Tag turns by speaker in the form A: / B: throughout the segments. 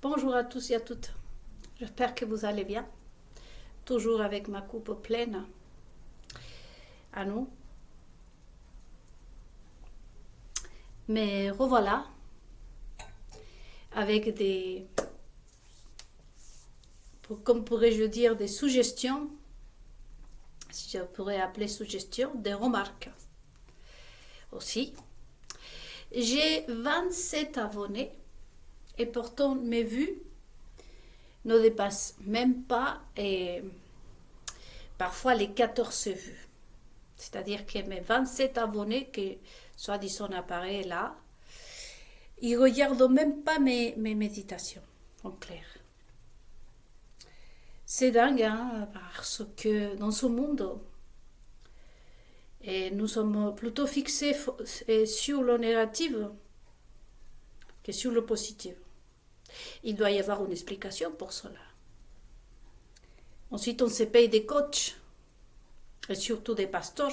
A: Bonjour à tous et à toutes. J'espère que vous allez bien. Toujours avec ma coupe pleine à nous. Mais revoilà avec comme pourrais-je dire, des suggestions, si je pourrais appeler suggestions, des remarques aussi. J'ai 27 abonnés et pourtant mes vues ne dépassent même pas parfois les 14 vues. C'est-à-dire que mes 27 abonnés, que soi-disant apparaît là, ils ne regardent même pas mes méditations, en clair. C'est dingue, hein, parce que dans ce monde, nous sommes plutôt fixés sur le négatif que sur le positif. Il doit y avoir une explication pour cela. Ensuite, on se paye des coachs, et surtout des pasteurs,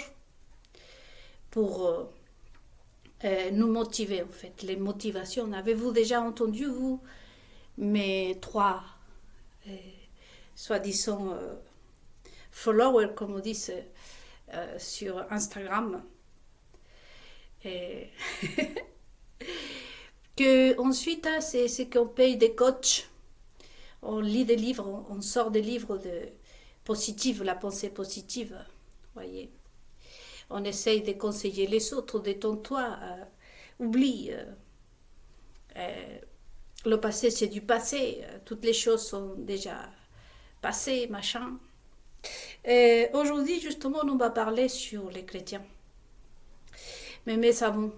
A: pour nous motiver, en fait. Les motivations, avez-vous déjà entendu, vous, mes trois, soi-disant, followers, comme on dit sur Instagram, et que ensuite, c'est qu'on paye des coachs, on lit des livres, on sort des livres de positifs, la pensée positive, voyez. On essaye de conseiller les autres, détends-toi, oublie. Le passé, c'est du passé. Toutes les choses sont déjà passées, machin. Aujourd'hui, justement, on va parler sur les chrétiens. Mais savons.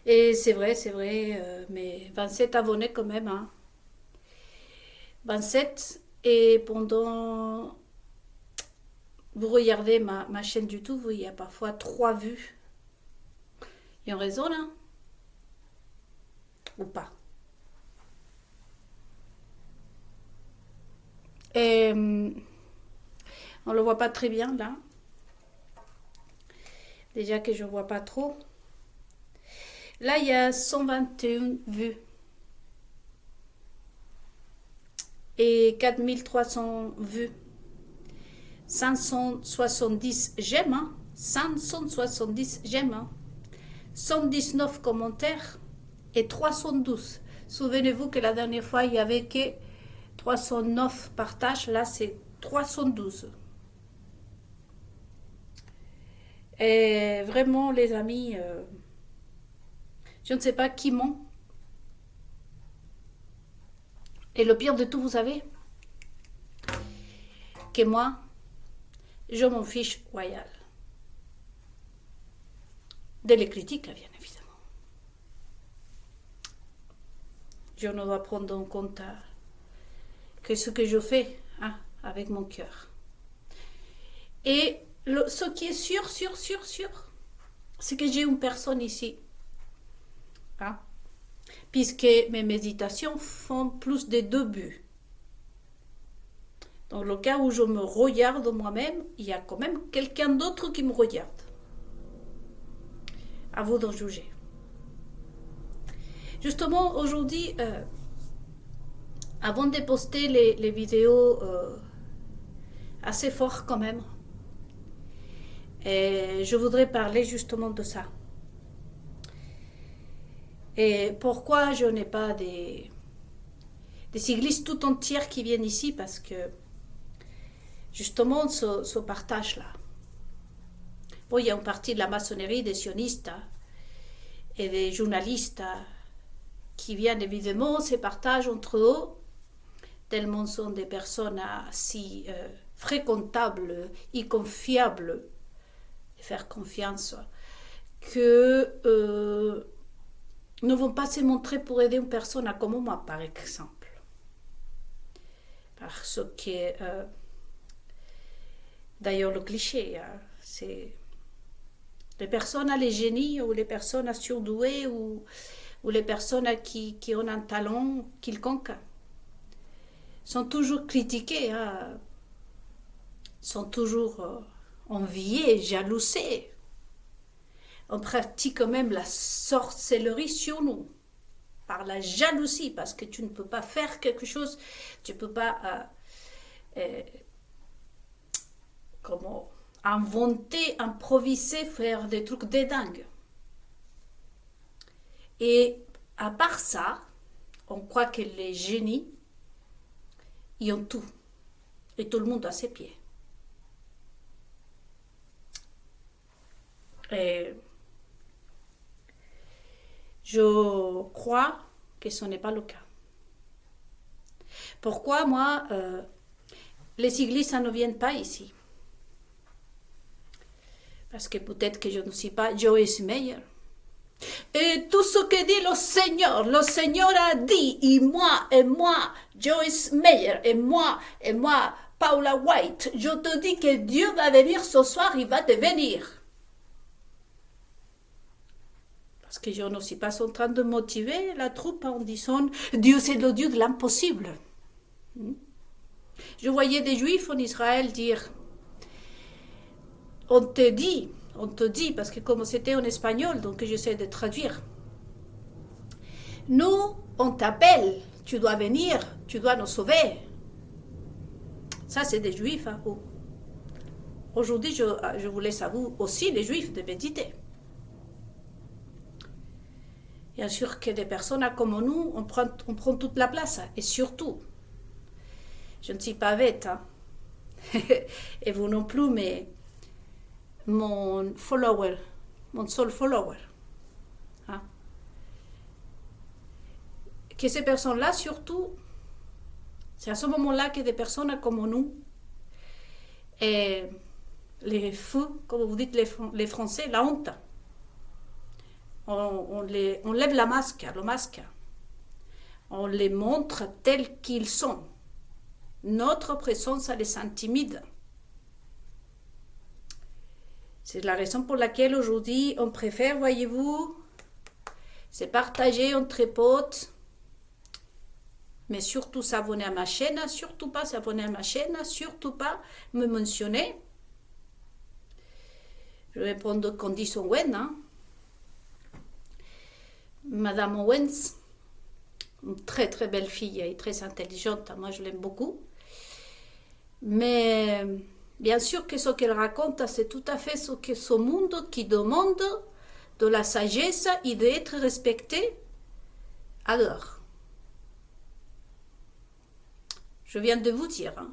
A: Et c'est vrai, mais 27 abonnés quand même. Hein. 27. Et pendant... Vous regardez ma chaîne YouTube, il y a parfois 3 vues. Il y a une raison là? Ou pas? Et on le voit pas très bien là. Déjà que je vois pas trop. Là, il y a 121 vues. Et 4300 vues. 570 j'aime, hein? 570 j'aime, hein? 119 commentaires et 312. Souvenez-vous que la dernière fois, il y avait que 309 partages. Là, c'est 312. Et vraiment, les amis, je ne sais pas qui ment. Et le pire de tout, vous savez, que moi, je m'en fiche royal. De les critiques, bien évidemment. Je ne dois prendre en compte que ce que je fais, hein, avec mon cœur. Et ce qui est sûr, c'est que j'ai une personne ici. Hein, puisque mes méditations font plus de 2 buts. Dans le cas où je me regarde moi-même, il y a quand même quelqu'un d'autre qui me regarde. À vous d'en juger. Justement, aujourd'hui, avant de poster les vidéos assez fortes quand même, je voudrais parler justement de ça. Et pourquoi je n'ai pas des églises tout entières qui viennent ici? Parce que justement, ce partage-là. Bon, il y a une partie de la maçonnerie, des sionistes et des journalistes qui viennent évidemment se partagent entre eux, tellement sont des personnes si fréquentables et confiables, et faire confiance, que ne vont pas se montrer pour aider une personne comme moi, par exemple. Parce que, d'ailleurs, le cliché, c'est les personnes, les génies, ou les personnes surdouées, ou les personnes qui ont un talent quelconque, sont toujours critiquées, hein, sont toujours enviées, jalousées. On pratique quand même la sorcellerie sur nous. par la jalousie, parce que tu ne peux pas faire quelque chose, tu ne peux pas comment inventer, improviser, faire des trucs de dingue. Et à part ça, on croit que les génies, ils ont tout. Et tout le monde a ses pieds. Et je crois que ce n'est pas le cas. Pourquoi moi, les églises ça ne viennent pas ici? Parce que peut-être que je ne suis pas Joyce Meyer. Et tout ce que dit le Seigneur a dit, et moi, Joyce Meyer, et moi, Paula White, je te dis que Dieu va venir ce soir, il va te venir. Parce que je ne suis pas en train de motiver la troupe en disant Dieu c'est le Dieu de l'impossible. Je voyais des Juifs en Israël dire on te dit, parce que comme c'était en espagnol, donc j'essaie de traduire. Nous, on t'appelle, tu dois venir, tu dois nous sauver. Ça, c'est des Juifs. Hein. Aujourd'hui, je vous laisse à vous aussi, les Juifs, de méditer. Bien sûr que des personnes comme nous, on prend toute la place. Et surtout, je ne suis pas bête, hein. Et vous non plus, mais mon seul follower. Hein. Que ces personnes-là, surtout, c'est à ce moment-là que des personnes comme nous, et les fous, comme vous dites les Français, la honte, on lève le masque, on les montre tels qu'ils sont. Notre présence, ça les intimide. C'est la raison pour laquelle aujourd'hui, on préfère, voyez-vous, se partager entre potes, mais surtout s'abonner à ma chaîne, surtout pas s'abonner à ma chaîne, surtout pas me mentionner. Je vais prendre Candice Owen, hein. Madame Owens, une très très belle fille et très intelligente, moi je l'aime beaucoup. Mais bien sûr que ce qu'elle raconte, c'est tout à fait ce monde qui demande de la sagesse et d'être respecté alors. Je viens de vous dire. Hein.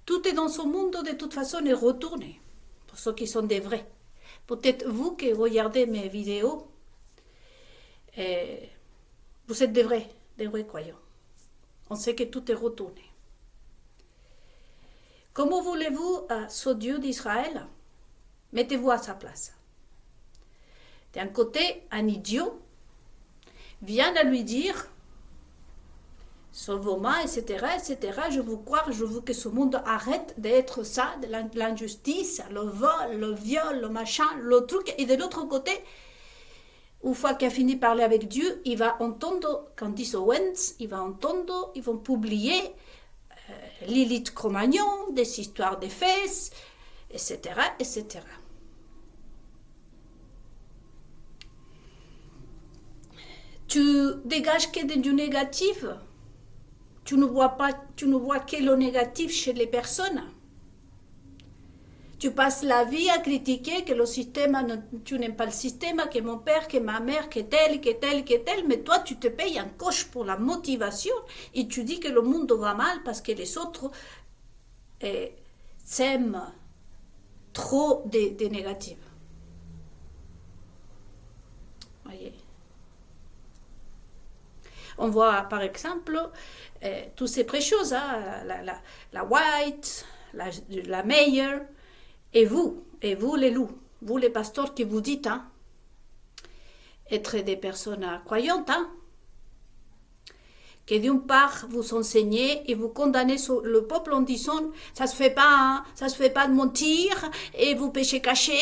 A: Tout est dans ce monde, de toute façon, est retourné. Pour ceux qui sont des vrais. Peut-être vous qui regardez mes vidéos, vous êtes des vrais croyants. On sait que tout est retourné. Comment voulez-vous, ce Dieu d'Israël, mettez-vous à sa place. D'un côté, un idiot vient à lui dire sauve-moi, etc., je veux croire, je veux que ce monde arrête d'être ça, de l'injustice, le vol, le viol, le machin, le truc. Et de l'autre côté, une fois qu'il a fini de parler avec Dieu, il va entendre Candice Owens, ils vont publier Lilith Cro-Magnon, des histoires des fesses, etc., etc. Tu dégages que du négatif. Tu ne vois que le négatif chez les personnes. Tu passes la vie à critiquer que le système, tu n'aimes pas le système, que mon père, que ma mère, que tel, mais toi tu te payes un coche pour la motivation et tu dis que le monde va mal parce que les autres s'aiment trop des négatifs. Voyez. On voit par exemple toutes ces prêcheuses, hein, la White, la Meyer, et vous les loups, vous les pasteurs qui vous dites hein, être des personnes croyantes, hein, que d'une part vous enseignez et vous condamnez le peuple en disant ça se fait pas, hein, ça se fait pas de mentir et vous péchez caché,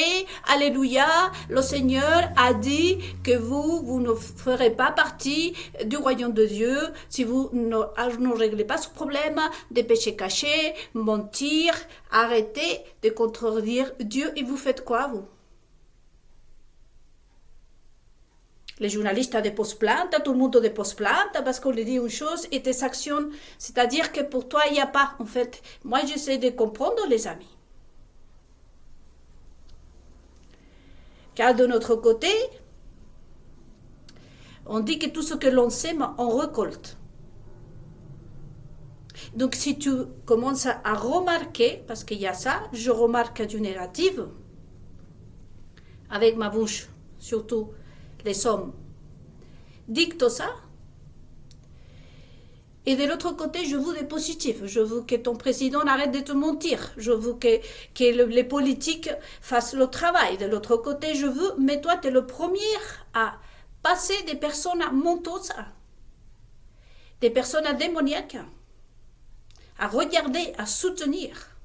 A: alléluia, le Seigneur a dit que vous ne ferez pas partie du royaume de Dieu si vous ne réglez pas ce problème de péché caché, mentir, arrêtez de contredire Dieu et vous faites quoi vous? Les journalistes déposent plainte, tout le monde dépose plainte parce qu'on lui dit une chose et des actions. C'est-à-dire que pour toi, il n'y a pas, en fait. Moi, j'essaie de comprendre, les amis. Car de notre côté, on dit que tout ce que l'on sème, on récolte. Donc, si tu commences à remarquer, parce qu'il y a ça, je remarque du négatif, avec ma bouche, surtout les hommes, dictent ça. Et de l'autre côté, je veux des positifs. Je veux que ton président arrête de te mentir. Je veux que les politiques fassent le travail. De l'autre côté, je veux, mais toi, tu es le premier à passer des personnes menteuses, des personnes démoniaques, à regarder, à soutenir.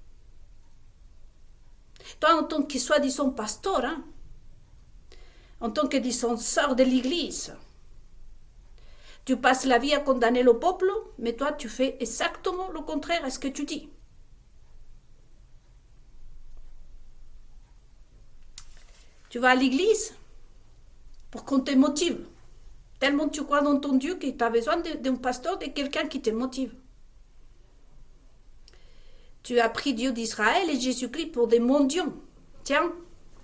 A: Toi, en tant que soi-disant pasteur, en tant que, disons, sœur de l'église, tu passes la vie à condamner le peuple, mais toi, tu fais exactement le contraire à ce que tu dis. Tu vas à l'église pour qu'on te motive. Tellement tu crois dans ton Dieu que tu as besoin d'un pasteur, de quelqu'un qui te motive. Tu as pris Dieu d'Israël et Jésus-Christ pour des mendiants. Tiens,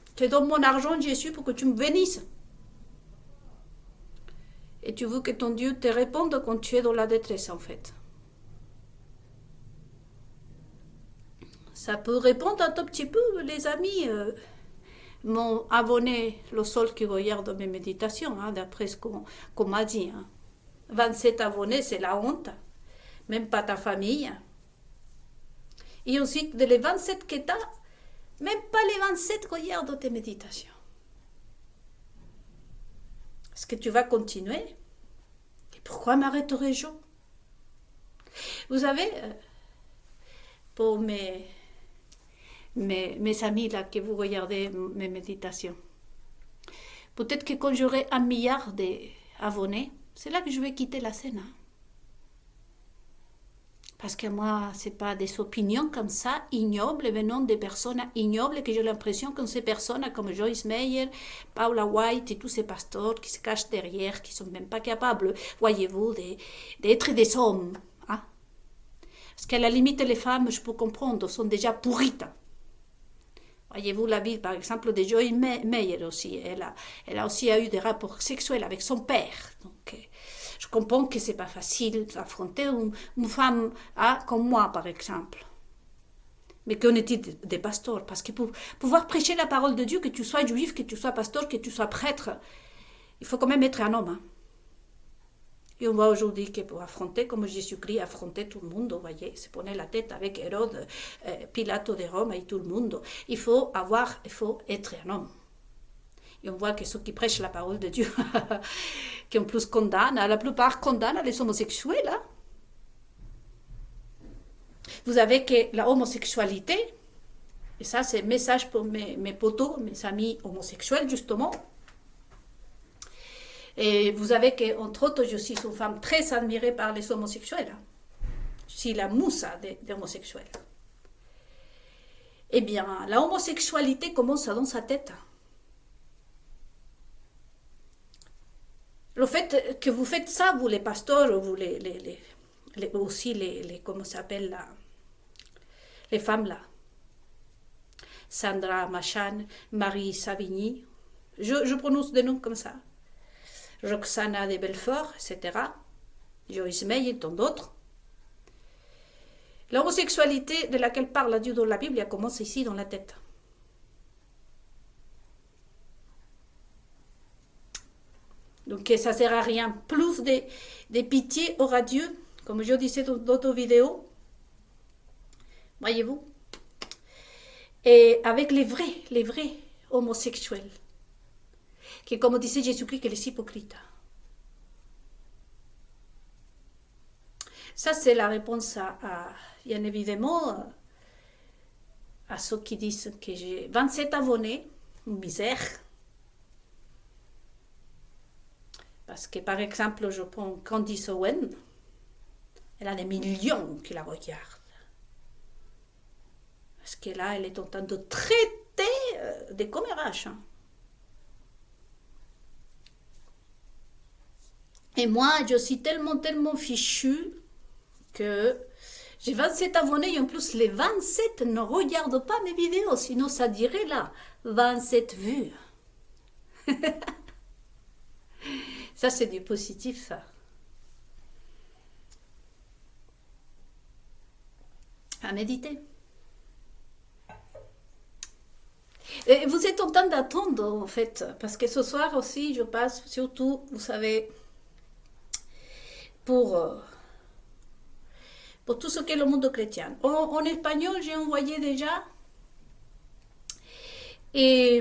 A: je te donne mon argent, Jésus, pour que tu me bénisses. Et tu veux que ton Dieu te réponde quand tu es dans la détresse, en fait. Ça peut répondre un tout petit peu, les amis. Mon abonné, le seul qui regarde mes méditations, d'après ce qu'on m'a dit. 27 abonnés, c'est la honte. Même pas ta famille. Et ensuite, de les 27 que tu as, même pas les 27 regardent tes méditations. Est-ce que tu vas continuer? Et pourquoi m'arrêterais-je? Vous savez, pour mes amis là que vous regardez mes méditations, peut-être que quand j'aurai 1 milliard d'abonnés, c'est là que je vais quitter la scène. Parce que moi, ce n'est pas des opinions comme ça, ignobles, venant des personnes ignobles, que j'ai l'impression que ces personnes comme Joyce Meyer, Paula White et tous ces pasteurs qui se cachent derrière, qui ne sont même pas capables, voyez-vous, d'être des hommes. Parce qu'à la limite, les femmes, je peux comprendre, sont déjà pourrites. Voyez-vous la vie, par exemple, de Joyce Meyer aussi. Elle a aussi eu des rapports sexuels avec son père. Donc, je comprends que ce n'est pas facile d'affronter une femme comme moi, par exemple. Mais qu'on est des pasteurs. Parce que pour pouvoir prêcher la parole de Dieu, que tu sois juif, que tu sois pasteur, que tu sois prêtre, il faut quand même être un homme. Et on voit aujourd'hui que pour affronter, comme Jésus-Christ affrontait tout le monde, vous voyez, se prenait la tête avec Hérode, Pilate de Rome et tout le monde. Il faut être un homme. Et on voit que ceux qui prêchent la parole de Dieu, qui en plus condamnent, la plupart condamnent les homosexuels. Vous savez que la homosexualité, et ça c'est un message pour mes potos, mes amis homosexuels justement, et vous savez qu'entre autres, je suis une femme très admirée par les homosexuels. Je suis la moussa des homosexuels. Eh bien, la homosexualité commence dans sa tête. Le fait que vous faites ça, vous les pasteurs, vous aussi les comment ça s'appelle là, les femmes là, Sandra Machan, Marie Savigny, je prononce des noms comme ça, Roxana de Belfort, etc., Joyce Meyer et tant d'autres. L'homosexualité de laquelle parle Dieu dans la Bible, elle commence ici dans la tête. Donc ça ne sert à rien. Plus de pitié aura Dieu, comme je disais dans d'autres vidéos. Voyez-vous. Et avec les vrais homosexuels. Qui, comme disait Jésus-Christ, que les hypocrites. Ça, c'est la réponse bien évidemment, à ceux qui disent que j'ai 27 abonnés, une misère. Parce que, par exemple, je prends Candice Owen, elle a des millions qui la regardent. Parce que là, elle est en train de traiter des commérages. Et moi, je suis tellement fichue que j'ai 27 abonnés et en plus les 27 ne regardent pas mes vidéos, sinon ça dirait là 27 vues. Ça, c'est du positif, ça. À méditer. Et vous êtes en train d'attendre, en fait, parce que ce soir aussi, je passe surtout, vous savez, pour tout ce qu'est le monde chrétien. En espagnol, j'ai envoyé déjà et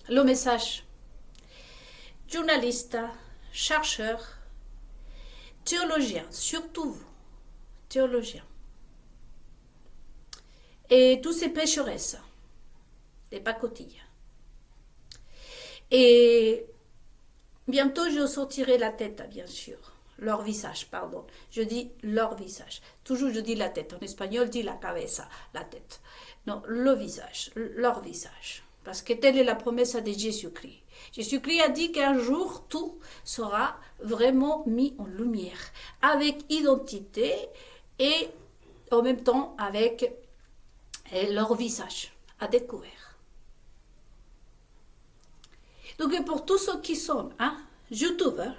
A: le message. Journaliste, chercheur, théologien, surtout vous, théologien. Et tous ces pécheresses, des pacotilles. Et bientôt, je sortirai la tête, bien sûr. Leur visage, pardon. Je dis leur visage. Toujours, je dis la tête. En espagnol, je dis la cabeza, la tête. Non, le visage, leur visage. Parce que telle est la promesse de Jésus-Christ. Jésus-Christ a dit qu'un jour, tout sera vraiment mis en lumière. Avec identité et en même temps avec leur visage à découvert. Donc, pour tous ceux qui sont youtubeurs,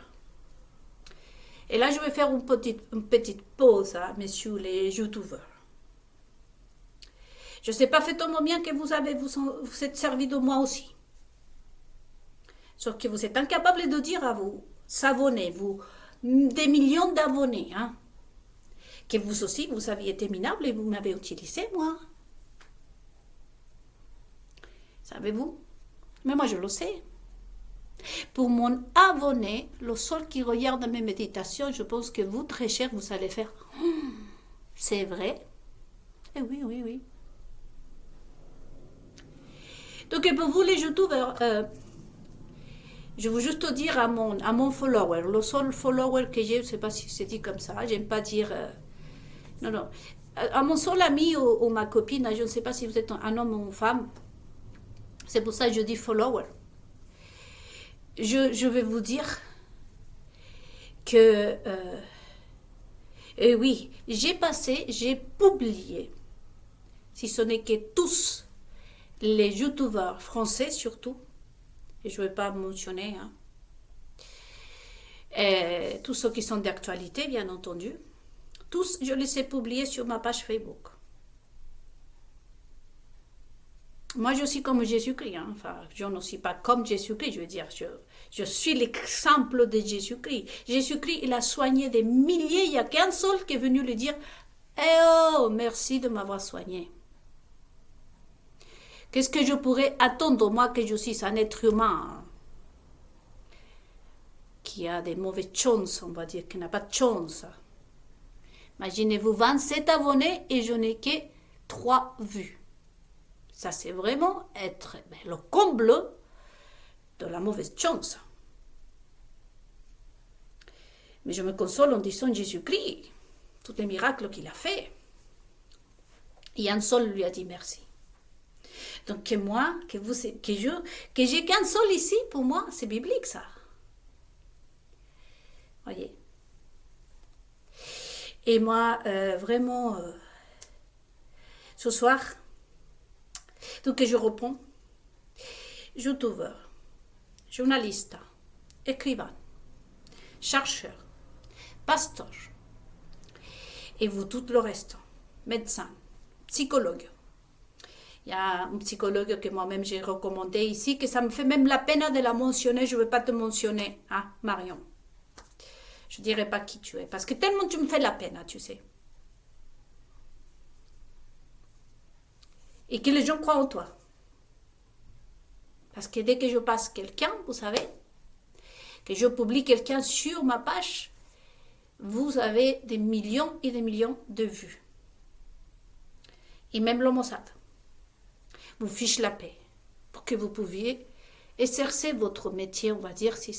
A: et là, je vais faire une petite pause, messieurs les youtubeurs. Je sais parfaitement bien que vous êtes servi de moi aussi. Sauf que vous êtes incapable de dire à vous abonnés, vous, des millions d'abonnés, que vous aussi, vous aviez été minable et vous m'avez utilisé, moi. Savez-vous? Mais moi, je le sais. Pour mon abonné, le seul qui regarde mes méditations, je pense que vous, très cher, vous allez faire « C'est vrai ?» Eh oui, oui, oui. Donc, pour vous, les youtubeurs, je veux juste dire à mon follower, le seul follower que j'ai, je ne sais pas si c'est dit comme ça, j'aime pas dire... non. À mon seul ami ou ma copine, je ne sais pas si vous êtes un homme ou une femme, c'est pour ça que je dis follower. Je vais vous dire que, oui, j'ai publié, si ce n'est que tous les youtubeurs français surtout, et je ne vais pas mentionner, tous ceux qui sont d'actualité, bien entendu, tous, je les ai publiés sur ma page Facebook. Moi, je suis comme Jésus-Christ. Enfin, je ne suis pas comme Jésus-Christ, je veux dire. Je suis l'exemple de Jésus-Christ. Jésus-Christ, il a soigné des milliers. Il n'y a qu'un seul qui est venu lui dire « Eh oh, merci de m'avoir soigné. » Qu'est-ce que je pourrais attendre, moi, que je suis un être humain qui a des mauvaises chances, on va dire, qui n'a pas de chance. Imaginez-vous 27 abonnés et je n'ai que 3 vues. Ça, c'est vraiment être le comble de la mauvaise chance. Mais je me console en disant Jésus-Christ, tous les miracles qu'il a fait. Et un seul lui a dit merci. Donc que moi, que j'ai qu'un seul ici, pour moi, c'est biblique ça. Voyez. Et moi, vraiment, ce soir, donc je reprends, youtubeur, journaliste, écrivain, chercheur, pasteur, et vous tout le reste, médecin, psychologue. Il y a un psychologue que moi-même j'ai recommandé ici, que ça me fait même la peine de la mentionner, je ne veux pas te mentionner, Marion. Je ne dirai pas qui tu es, parce que tellement tu me fais la peine, tu sais. Et que les gens croient en toi. Parce que dès que je passe quelqu'un, vous savez, que je publie quelqu'un sur ma page, vous avez des millions et des millions de vues. Et même le Mossad vous fiche la paix pour que vous pouviez exercer votre métier, on va dire, si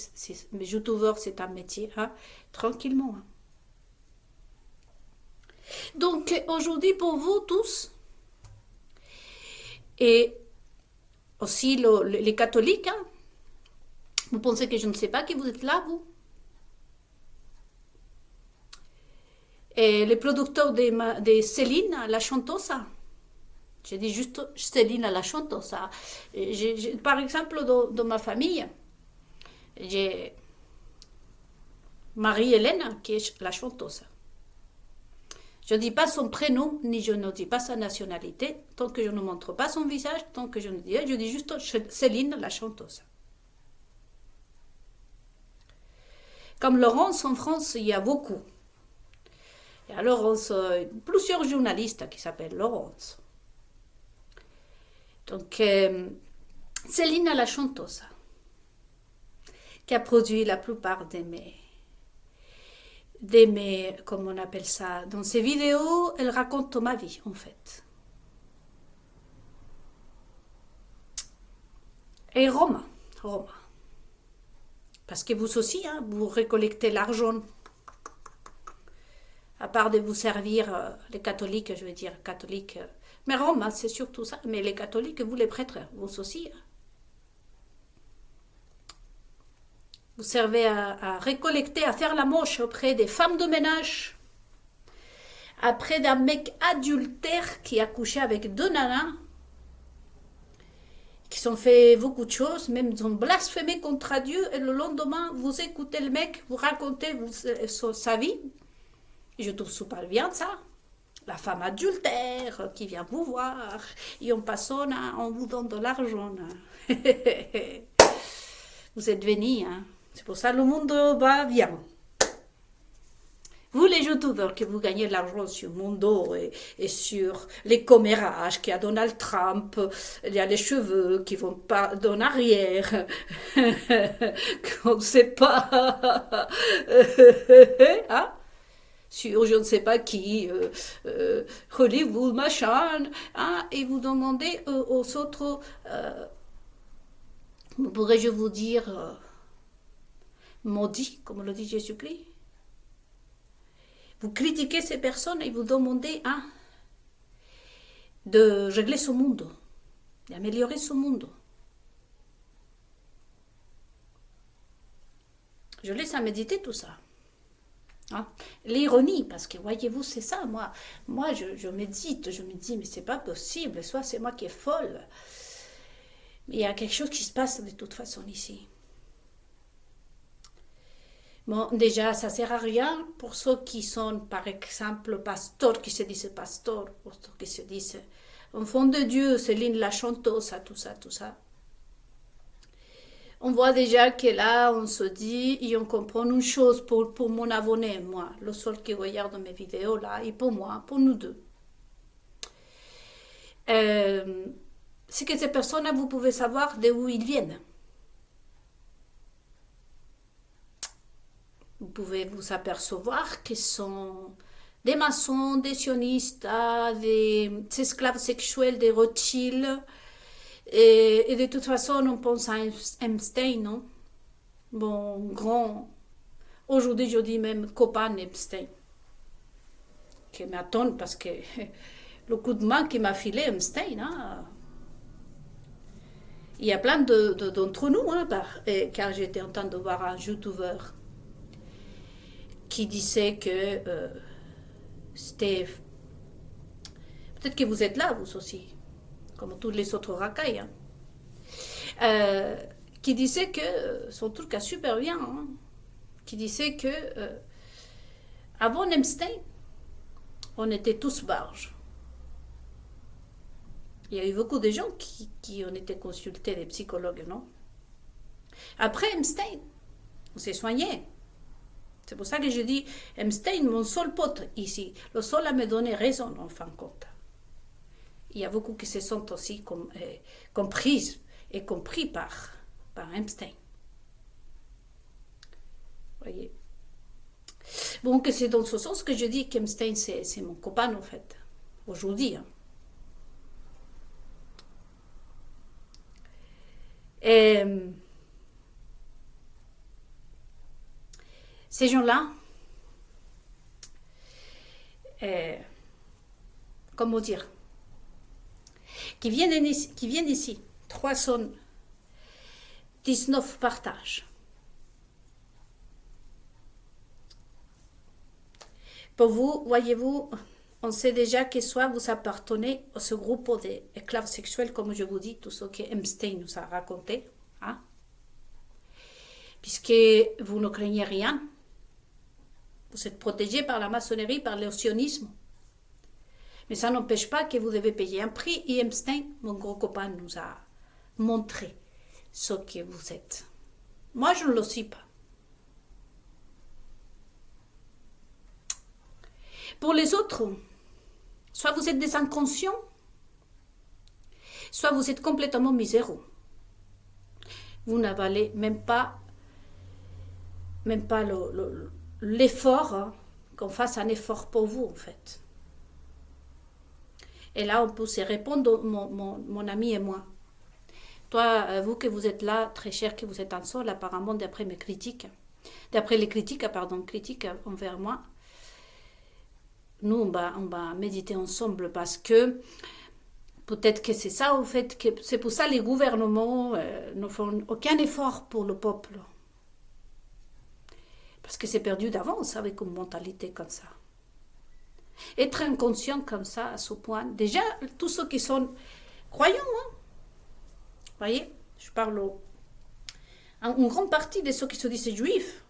A: mais youtubeur c'est un métier, tranquillement. Donc aujourd'hui pour vous tous, et aussi les catholiques, vous pensez que je ne sais pas que vous êtes là, vous? Et les producteurs de Céline, la chanteuse, j'ai dit juste Céline, la chanteuse. Par exemple, dans ma famille, j'ai Marie-Hélène, qui est la chanteuse. Je ne dis pas son prénom, ni je ne dis pas sa nationalité, tant que je ne montre pas son visage, tant que je ne dis rien, je dis juste Céline, la chanteuse. Comme Laurence, en France, il y a beaucoup. Il y a Laurence, plusieurs journalistes qui s'appellent Laurence. Donc, Céline, la chanteuse, qui a produit la plupart de mes, comment on appelle ça, dans ses vidéos, elle raconte ma vie, en fait. Et Roma. Parce que vous aussi, hein, vous récoltez l'argent, à part de vous servir, les catholiques, je veux dire, catholiques. Mais Rome, c'est surtout ça. Mais les catholiques, vous les prêtres, vous aussi. Hein. Vous servez à récolter, à faire la moche auprès des femmes de ménage, après d'un mec adultère qui a couché avec 2 nanas, qui ont fait beaucoup de choses, même ils ont blasphémé contre Dieu, et le lendemain, vous écoutez le mec, vous racontez sa vie. Et je trouve super bien ça. La femme adultère qui vient vous voir, et on passe on vous donne de l'argent. Vous êtes venus, hein. C'est pour ça que le monde va bien. Vous, les youtubeurs, que vous gagnez de l'argent sur mon dos et sur les commérages qu'il y a Donald Trump, il y a les cheveux qui vont pas en arrière, qu'on ne sait pas, hein? Sur je ne sais pas qui, Hollywood, machin, hein? Et vous demandez aux autres, pourrais-je vous dire, maudit, comme le dit Jésus-Christ. Vous critiquez ces personnes et vous demandez de régler ce monde, d'améliorer ce monde. Je laisse à méditer tout ça. Hein? L'ironie, parce que voyez-vous, c'est ça, moi je médite, je me dis, mais c'est pas possible, soit c'est moi qui est folle. Mais il y a quelque chose qui se passe de toute façon ici. Bon, déjà, ça ne sert à rien pour ceux qui sont, par exemple, pasteurs, qui se disent pasteurs, pour ceux qui se disent enfants de Dieu, Céline la chanteuse, tout ça. On voit déjà que là, on se dit, et on comprend une chose pour mon abonné, moi, le seul qui regarde mes vidéos là, et pour moi, pour nous deux. C'est que ces personnes, vous pouvez savoir d'où ils viennent. Vous pouvez vous apercevoir qu'ils sont des maçons, des sionistes, des esclaves sexuels, des Rothschild. Et de toute façon, on pense à Epstein, non? Bon, grand. Aujourd'hui, je dis même copain Epstein. Qui m'attend parce que le coup de main qu'il m'a filé Epstein, hein? Il y a plein d'entre nous, hein, car j'étais en train de voir un YouTuber qui disait que c'était... Peut-être que vous êtes là, vous aussi, comme tous les autres racailles, hein, qui disait que, son truc a super bien, hein, qui disait que avant Epstein, on était tous barges. Il y a eu beaucoup de gens qui ont été consultés, des psychologues, non? Après Epstein, on s'est soigné. C'est pour ça que je dis, Epstein, mon seul pote ici, le seul à me donner raison, en fin de compte. Il y a beaucoup qui se sentent aussi comprises et compris par Epstein. Voyez. Bon, que c'est dans ce sens que je dis qu'Epstein, c'est mon copain, en fait, aujourd'hui. Hein. Et ces gens-là, comment dire, qui viennent ici, 319 partages. Pour vous, voyez-vous, on sait déjà que soit vous appartenez à ce groupe d'esclaves sexuels, comme je vous dis, tout ce que Epstein nous a raconté, hein, puisque vous ne craignez rien, vous êtes protégé par la maçonnerie, par le sionisme. Mais ça n'empêche pas que vous devez payer un prix. Et Epstein, mon gros copain, nous a montré ce que vous êtes. Moi, je ne le suis pas. Pour les autres, soit vous êtes des inconscients, soit vous êtes complètement miséreux. Vous n'avalez même pas l'effort, hein, qu'on fasse un effort pour vous, en fait. Et là, on peut se répondre, mon ami et moi. Toi, vous que vous êtes là, très cher, que vous êtes en sol, apparemment, d'après les critiques envers moi, nous, on va méditer ensemble parce que peut-être que c'est ça, au fait, que c'est pour ça que les gouvernements ne font aucun effort pour le peuple. Parce que c'est perdu d'avance avec une mentalité comme ça. Être inconscient comme ça, à ce point, déjà, tous ceux qui sont croyants, hein, voyez, je parle une grande partie de ceux qui se disent juifs,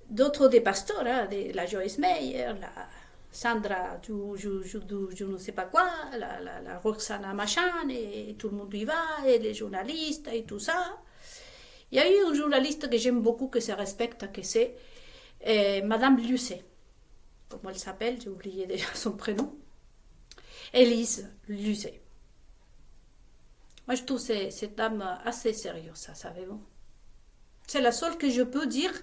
A: d'autres des pasteurs, hein, la Joyce Meyer, la Sandra, je ne sais pas quoi, la Roxana Machan, et tout le monde y va, et les journalistes, et tout ça. Il y a eu une journaliste que j'aime beaucoup, que se respecte, que c'est Madame Lucet. Comment elle s'appelle, j'ai oublié déjà son prénom. Élise Lucet. Moi, je trouve cette dame assez sérieuse, ça, savez-vous. C'est la seule que je peux dire,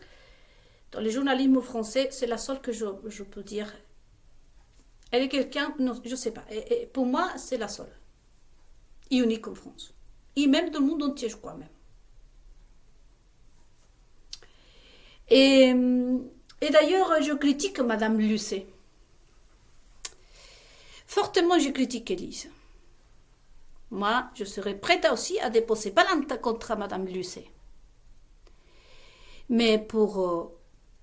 A: dans le journalisme français, c'est la seule que je peux dire. Elle est quelqu'un, non, je ne sais pas. Et pour moi, c'est la seule. Et unique en France. Et même dans le monde entier, je crois même. Et d'ailleurs, je critique Madame Lucet. Fortement, je critique Élise. Moi, je serais prête aussi à déposer plainte contre Madame Lucet. Mais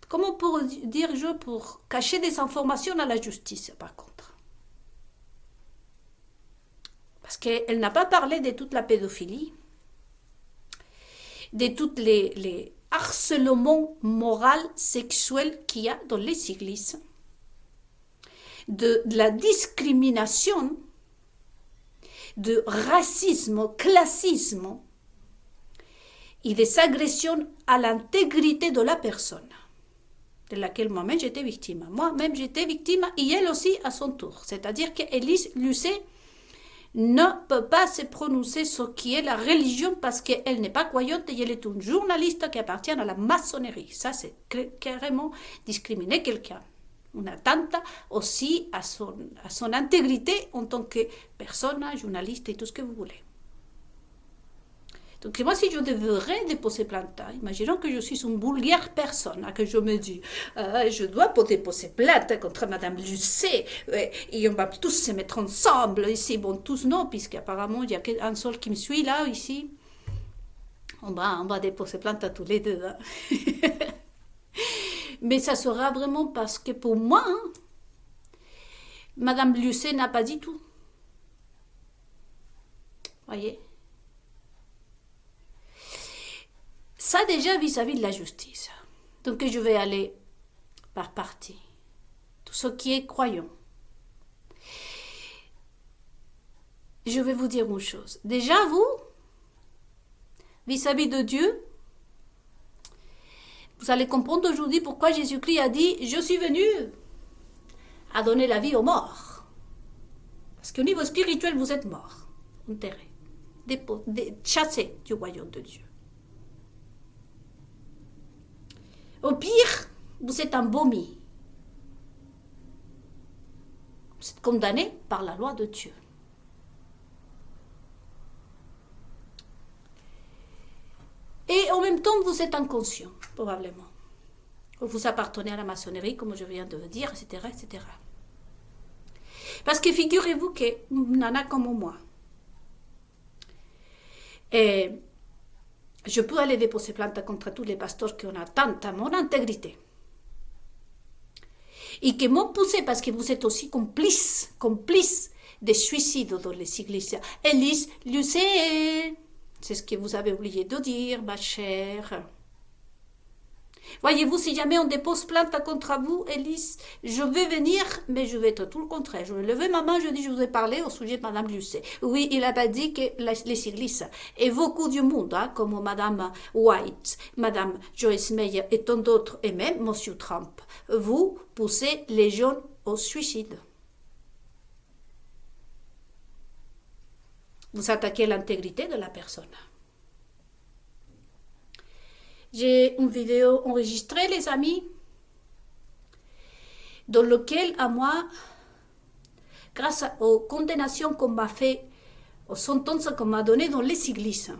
A: comment dire-je, pour cacher des informations à la justice, par contre. Parce qu'elle n'a pas parlé de toute la pédophilie, de toutes les harcèlements moral, sexuel qu'il y a dans les églises, de la discrimination, de racisme, classisme et des agressions à l'intégrité de la personne, de laquelle moi-même j'étais victime. Moi-même j'étais victime et elle aussi à son tour. C'est-à-dire qu'Élise Lucet ne peut pas se prononcer sur ce qui est la religion parce qu'elle n'est pas croyante et elle est une journaliste qui appartient à la maçonnerie. Ça, c'est carrément discriminer quelqu'un. Une atteinte aussi à son intégrité en tant que personne, journaliste et tout ce que vous voulez. Donc moi, si je devrais déposer plainte, imaginons que je suis une vulgaire personne, que je me dis, je dois déposer plainte contre Madame Lucet, et on va tous se mettre ensemble ici. Bon, tous non, puisqu'apparemment, il n'y a qu'un seul qui me suit là, ici. On va déposer plainte à tous les deux. Hein. Mais ça sera vraiment parce que pour moi, hein, Madame Lucet n'a pas dit tout. Voyez? Ça déjà vis-à-vis de la justice. Donc je vais aller par partie. Tout ce qui est croyant. Je vais vous dire une chose. Déjà vous, vis-à-vis de Dieu, vous allez comprendre aujourd'hui pourquoi Jésus-Christ a dit « Je suis venu à donner la vie aux morts. » Parce qu'au niveau spirituel, vous êtes morts, enterrés, chassés du royaume de Dieu. Au pire, vous êtes embaumés. Vous êtes condamnés par la loi de Dieu. Et en même temps, vous êtes inconscient, probablement. Vous appartenez à la maçonnerie, comme je viens de vous dire, etc., etc. Parce que figurez-vous qu'il y en a comme moi. Et je peux aller déposer plainte contre tous les pasteurs qui ont atteint à mon intégrité. et qui m'ont poussé parce que vous êtes aussi complices des suicides dans les églises. Élise Lucet, c'est ce que vous avez oublié de dire, ma chère. Voyez-vous, si jamais on dépose plainte contre vous, Élise, je vais venir, mais je vais être tout le contraire. Je vais lever ma main, je dis, je vous ai parlé au sujet de Madame Lucet. Oui, il a pas dit que les églises, et beaucoup du monde, hein, comme Madame White, Madame Joyce Meyer et tant d'autres, et même Monsieur Trump, vous poussez les gens au suicide. Vous attaquez l'intégrité de la personne. J'ai une vidéo enregistrée, les amis, dans laquelle, à moi, grâce aux condamnations qu'on m'a fait, aux sentences qu'on m'a données dans les églises,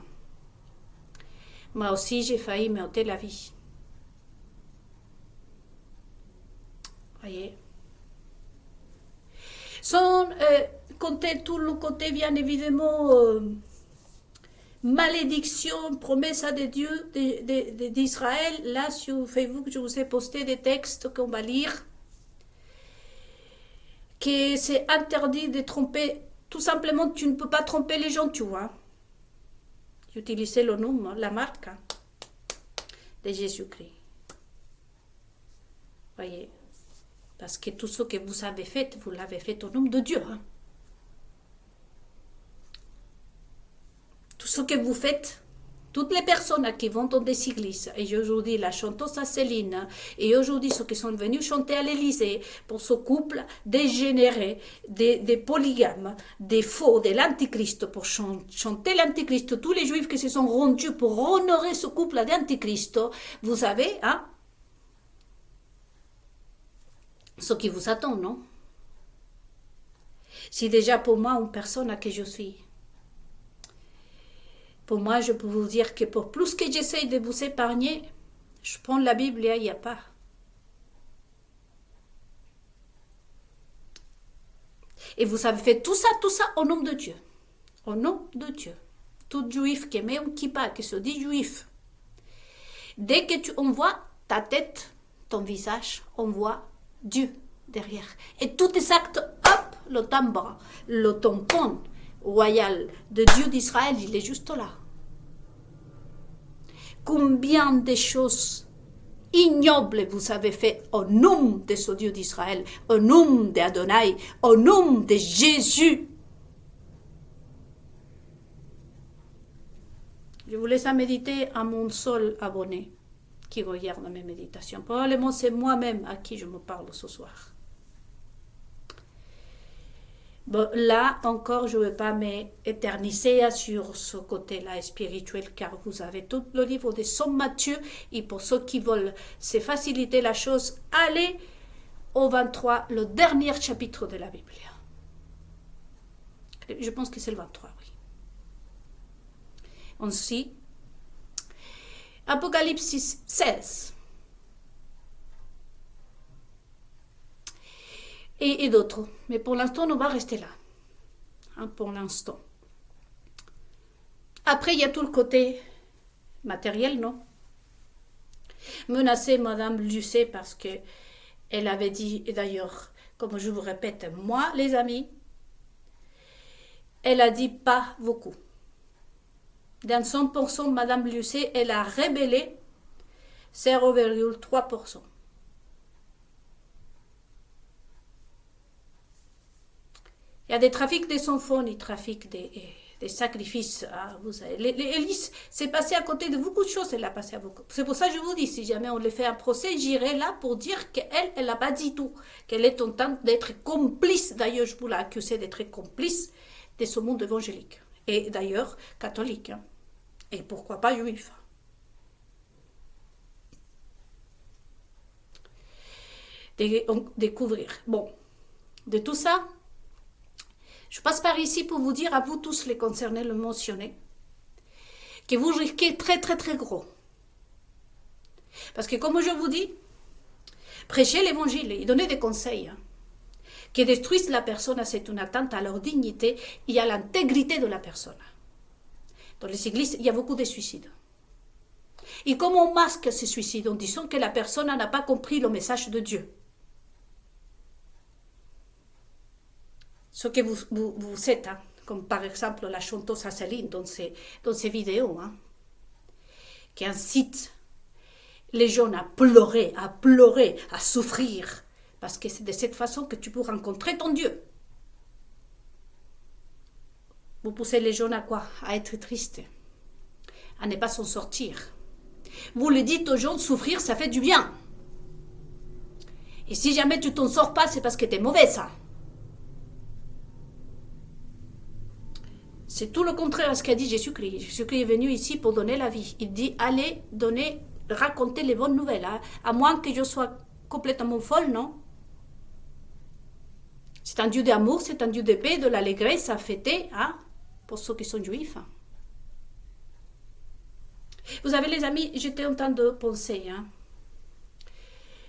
A: moi aussi, j'ai failli m'ôter la vie. Voyez. Sans compter tout le côté, bien évidemment, malédiction, promesse de Dieu d'Israël. Là, sur Facebook, je vous ai posté des textes qu'on va lire, que c'est interdit de tromper. Tout simplement, tu ne peux pas tromper les gens, tu vois. J'utilisais le nom, la marque de Jésus-Christ. Voyez, parce que tout ce que vous avez fait, vous l'avez fait au nom de Dieu. Hein. Tout ce que vous faites, toutes les personnes qui vont dans des églises, et aujourd'hui la chanteuse Céline, et aujourd'hui ceux qui sont venus chanter à l'Élysée pour ce couple dégénéré, des polygames, des faux, de l'antichrist, pour chanter l'antichrist, tous les juifs qui se sont rendus pour honorer ce couple d'antichrist, vous savez, hein, ce qui vous attend, non? C'est déjà pour moi une personne à qui je suis. Pour moi, je peux vous dire que pour plus que j'essaye de vous épargner, je prends la Bible et il n'y a pas. Et vous avez fait tout ça au nom de Dieu. Au nom de Dieu. Tout juif qui met un kippa, qui se dit juif, dès que tu envoies ta tête, ton visage, on voit Dieu derrière. Et tout est acte, hop, le timbre, le tampon royal de Dieu d'Israël, il est juste là. Combien de choses ignobles vous avez fait au nom de ce Dieu d'Israël, au nom d'Adonai, au nom de Jésus. Je vous laisse à méditer à mon seul abonné qui regarde mes méditations. Probablement c'est moi-même à qui je me parle ce soir. Bon, là encore, je ne vais pas m'éterniser sur ce côté-là spirituel, car vous avez tout le livre de Saint Matthieu, et pour ceux qui veulent se faciliter la chose, allez au 23, le dernier chapitre de la Bible. Je pense que c'est le 23, oui. Ensuite, Apocalypse 16. Et d'autres. Mais pour l'instant, on va rester là. Hein, pour l'instant. Après, il y a tout le côté matériel, non? Menacer Madame Lucet parce que elle avait dit, et d'ailleurs, comme je vous répète, moi, les amis, elle a dit pas beaucoup. Dans 100%, Madame Lucet, elle a rébellé 0,3%. Il y a des trafics des enfants, des trafics des sacrifices. Ah, vous savez, Élise s'est passée à côté de beaucoup de choses. Elle a passé à beaucoup. C'est pour ça que je vous dis, si jamais on lui fait un procès, j'irai là pour dire qu'elle n'a pas dit tout. Qu'elle est en train d'être complice. D'ailleurs, je vous l'ai accusée d'être complice de ce monde évangélique. Et d'ailleurs, catholique. Hein. Et pourquoi pas juif. Découvrir. Bon, de tout ça, je passe par ici pour vous dire à vous tous les concernés, le mentionnés, que vous risquez très très très gros. Parce que comme je vous dis, prêcher l'évangile et donner des conseils qui détruisent la personne, c'est une atteinte à leur dignité et à l'intégrité de la personne. Dans les églises, il y a beaucoup de suicides. Et comment on masque ces suicides en disant que la personne n'a pas compris le message de Dieu? ce que vous êtes, hein, comme par exemple la chanteuse Céline dans ses vidéos, hein, qui incite les gens à pleurer, à souffrir, parce que c'est de cette façon que tu peux rencontrer ton Dieu. Vous poussez les gens à quoi? À être tristes, à ne pas s'en sortir. Vous le dites aux gens, souffrir, ça fait du bien. Et si jamais tu t'en sors pas, c'est parce que tu es mauvais, ça. C'est tout le contraire à ce qu'a dit Jésus-Christ. Jésus-Christ est venu ici pour donner la vie. Il dit, allez raconter les bonnes nouvelles. Hein, à moins que je sois complètement folle, non? C'est un Dieu d'amour, c'est un Dieu de paix, de l'allégresse à fêter, hein, pour ceux qui sont juifs. Vous savez, les amis, j'étais en train de penser, hein,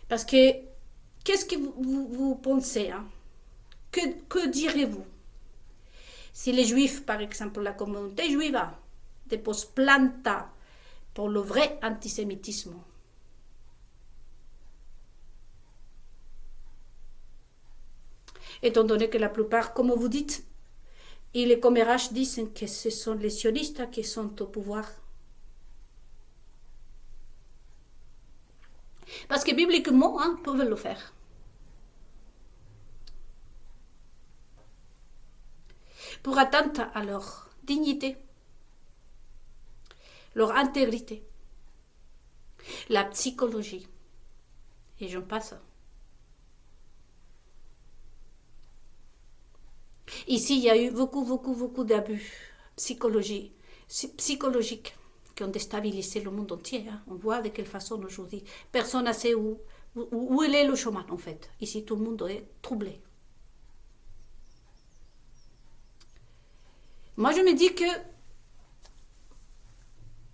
A: parce que, qu'est-ce que vous pensez, hein? Que direz-vous si les Juifs, par exemple, la communauté juive, dépose plainte pour le vrai antisémitisme? Étant donné que la plupart, comme vous dites, et les commérages disent que ce sont les sionistes qui sont au pouvoir. Parce que bibliquement, hein, ils peuvent le faire. Pour atteindre à leur dignité, leur intégrité, la psychologie, et j'en passe. Ici, il y a eu beaucoup d'abus psychologiques qui ont déstabilisé le monde entier. Hein. On voit de quelle façon aujourd'hui. Personne ne sait où est le chemin, en fait. Ici, tout le monde est troublé. Moi, je me dis que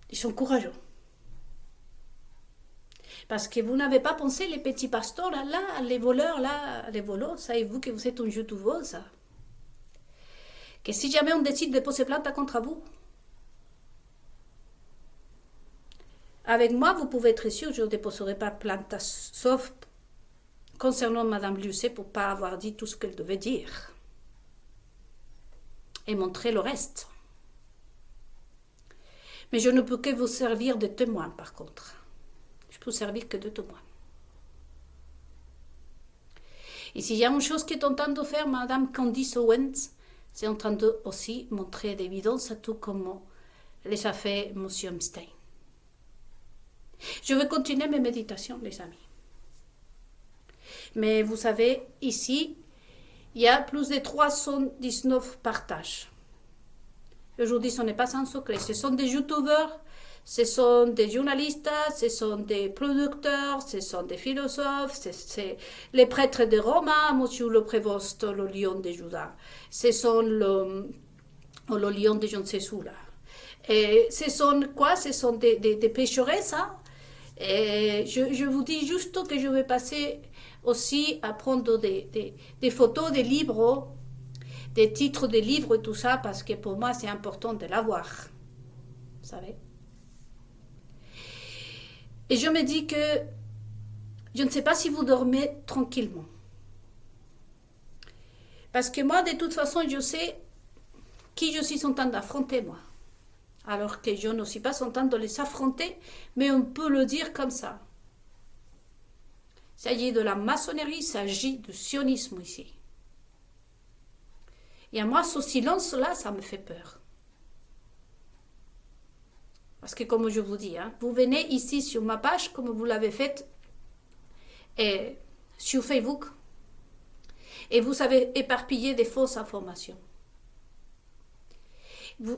A: ils sont courageux. Parce que vous n'avez pas pensé, les petits pasteurs, là, les voleurs, savez-vous que vous êtes un youtubeuse, ça? Que si jamais on décide de poser plainte contre vous, avec moi, vous pouvez être sûr que je ne déposerai pas plainte, sauf concernant Madame Lucet pour ne pas avoir dit tout ce qu'elle devait dire et montrer le reste. Mais je ne peux que vous servir de témoin, par contre. Je peux servir que de témoin. Et s'il y a une chose qui est en train de faire Madame Candice Owens, c'est en train de aussi montrer d'évidence à tout comme les a fait M. Epstein. Je vais continuer mes méditations, les amis. Mais vous savez, ici, il y a plus de 319 partages. Aujourd'hui, ce n'est pas un secret. Ce sont des youtubeurs, ce sont des journalistes, ce sont des producteurs, ce sont des philosophes, c'est les prêtres de Rome, Monsieur le Prévost, le lion de Juda. Ce sont le lion de je ne sais où là. Et ce sont quoi? Ce sont des pécheresses, hein? Et je vous dis juste que je vais passer aussi à prendre des photos des livres, des titres des livres et tout ça, parce que pour moi c'est important de l'avoir. Vous savez? Et je me dis que je ne sais pas si vous dormez tranquillement. Parce que moi, de toute façon, je sais qui je suis en train d'affronter, moi. Alors que je ne suis pas en train de les affronter, mais on peut le dire comme ça. Il s'agit de la maçonnerie, il s'agit du sionisme ici. Et à moi, ce silence-là, ça me fait peur. Parce que comme je vous dis, hein, vous venez ici sur ma page, comme vous l'avez fait sur Facebook, et vous avez éparpillé des fausses informations.